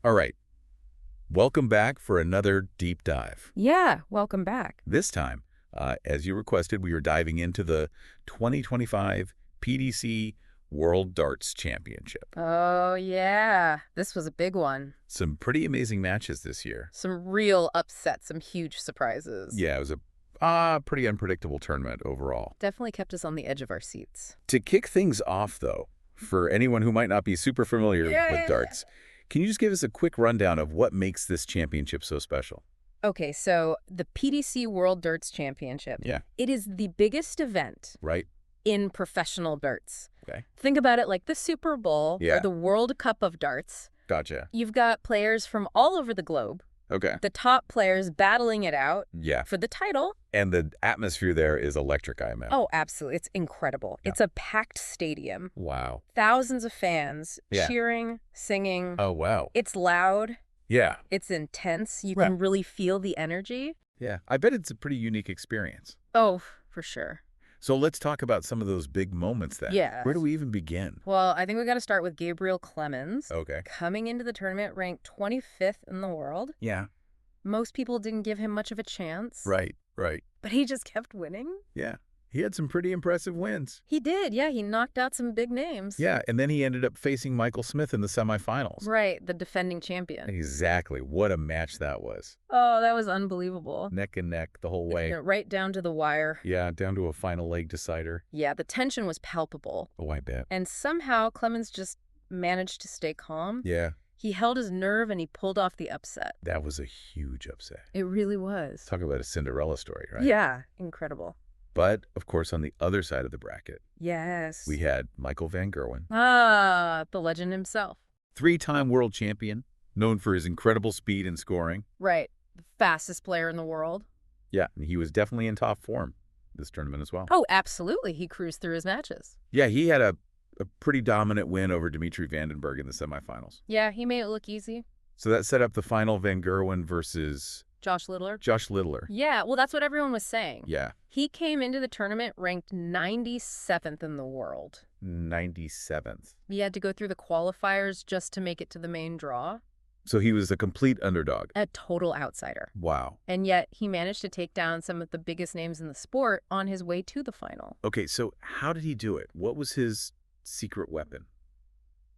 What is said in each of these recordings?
All right, welcome back for another deep dive. Yeah, welcome back. This time, as you requested, we are diving into the 2025 PDC World Darts Championship. Oh, yeah. This was a big one. Some pretty amazing matches this year. Some real upsets, some huge surprises. Yeah, it was a pretty unpredictable tournament overall. Definitely kept us on the edge of our seats. To kick things off, though, for anyone who might not be super familiar with darts, can you just give us a quick rundown of what makes this championship so special? Okay, so the PDC World Darts Championship. Yeah. It is the biggest event Right? in professional darts. Okay. Think about it like the Super Bowl Yeah. or the World Cup of darts. Gotcha. You've got players from all over the globe, Okay. the top players battling it out Yeah. for the title. And the atmosphere there is electric, I imagine. Oh, absolutely. It's incredible. Yeah. It's a packed stadium. Wow. Thousands of fans Yeah. cheering, singing. Oh, wow. It's loud. Yeah. It's intense. You Right. can really feel the energy. Yeah. I bet it's a pretty unique experience. Oh, for sure. So let's talk about some of those big moments then. Yes. Where do we even begin? Well, I think we got to start with Gabriel Clemens. Okay. Coming into the tournament ranked 25th in the world. Yeah. Most people didn't give him much of a chance. Right. Right. But he just kept winning. Yeah. He had some pretty impressive wins. He did. Yeah, he knocked out some big names. Yeah. And then he ended up facing Michael Smith in the semifinals. Right, the defending champion. Exactly. What a match that was. Oh, that was unbelievable. Neck and neck the whole way. Right down to the wire. Yeah. Down to a final leg decider. Yeah, the tension was palpable. Oh, I bet. And somehow Clemens just managed to stay calm. Yeah. He held his nerve and he pulled off the upset. That was a huge upset. It really was. Talk about a Cinderella story, right? Yeah, incredible. But, of course, on the other side of the bracket, Yes. we had Michael van Gerwen, The legend himself. three-time world champion, known for his incredible speed and scoring. Right. The fastest player in the world. Yeah, and he was definitely in top form this tournament as well. Oh, absolutely. He cruised through his matches. Yeah, he had a pretty dominant win over Dimitri Vandenberg in the semifinals. Yeah, he made it look easy. So that set up the final Van Gerwen versus Josh Littler. Josh Littler. Yeah, well, that's what everyone was saying. Yeah, He came into the tournament ranked 97th in the world. 97th. He had to go through the qualifiers just to make it to the main draw. So he was a complete underdog. A total outsider. Wow. And yet he managed to take down some of the biggest names in the sport on his way to the final. Okay, so how did he do it? What was his secret weapon?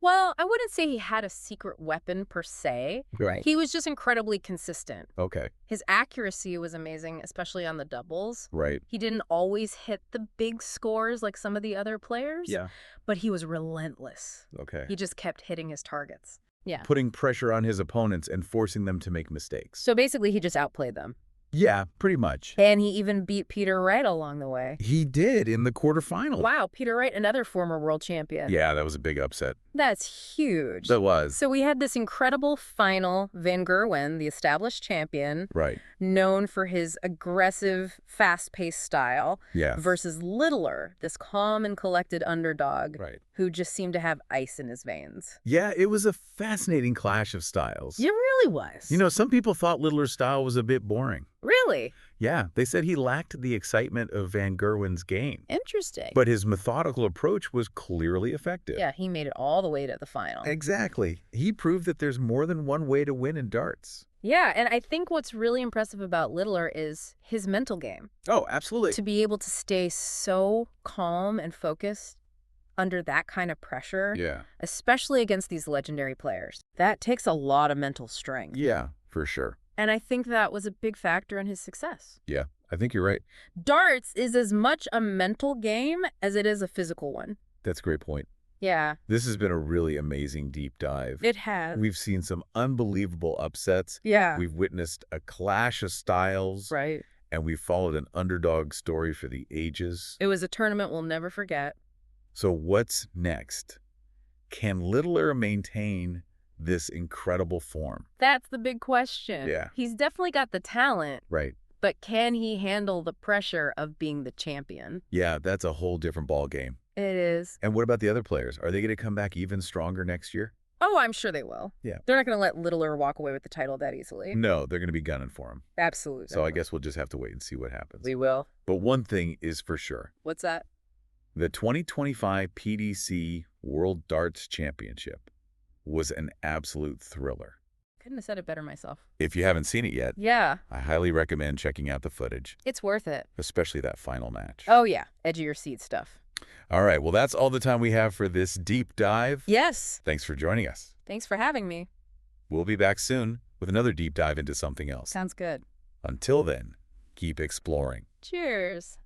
Well, I wouldn't say he had a secret weapon per se. Right. He was just incredibly consistent. Okay, His accuracy was amazing, especially on the doubles. right. He didn't always hit the big scores like some of the other players, Yeah. but he was relentless. Okay. He just kept hitting his targets. Yeah. Putting pressure on his opponents and forcing them to make mistakes. So basically, he just outplayed them. Yeah, pretty much. And he even beat Peter Wright along the way. He did in the quarterfinals. Wow, Peter Wright, another former world champion. Yeah, that was a big upset. That's huge. That was. So we had this incredible final, Van Gerwen, the established champion, Right. known for his aggressive, fast-paced style, Yeah. versus Littler, this calm and collected underdog Right. who just seemed to have ice in his veins. Yeah, it was a fascinating clash of styles. It really was. You know, some people thought Littler's style was a bit boring. Really? Yeah, they said he lacked the excitement of Van Gerwen's game. Interesting. But his methodical approach was clearly effective. Yeah, he made it all the way to the final. Exactly. He proved that there's more than one way to win in darts. Yeah, and I think what's really impressive about Littler is his mental game. Oh, absolutely. To be able to stay so calm and focused under that kind of pressure, Yeah. especially against these legendary players, that takes a lot of mental strength. Yeah, for sure. And I think that was a big factor in his success. Yeah, I think you're right. Darts is as much a mental game as it is a physical one. That's a great point. Yeah, This has been a really amazing deep dive. it has. We've seen some unbelievable upsets. Yeah. We've witnessed a clash of styles. Right. And we've followed an underdog story for the ages. It was a tournament we'll never forget. So what's next? Can Littler maintain this incredible form? That's the big question. Yeah. He's definitely got the talent, Right. but can he handle the pressure of being the champion? Yeah, that's a whole different ball game. It is. And what about the other players? Are they going to come back even stronger next year? Oh, I'm sure they will. Yeah. They're not going to let Littler walk away with the title that easily. No, they're going to be gunning for him. Absolutely. So I guess we'll just have to wait and see what happens. we will. But one thing is for sure. What's that? The 2025 PDC World Darts Championship was an absolute thriller. Couldn't have said it better myself. If you haven't seen it yet, Yeah. I highly recommend checking out the footage, It's worth it. especially that final match. Oh, yeah. Edge of your seat stuff. All right, well, that's all the time we have for this deep dive. Yes. Thanks for joining us. Thanks for having me. We'll be back soon with another deep dive into something else. Sounds good. Until then, keep exploring. Cheers.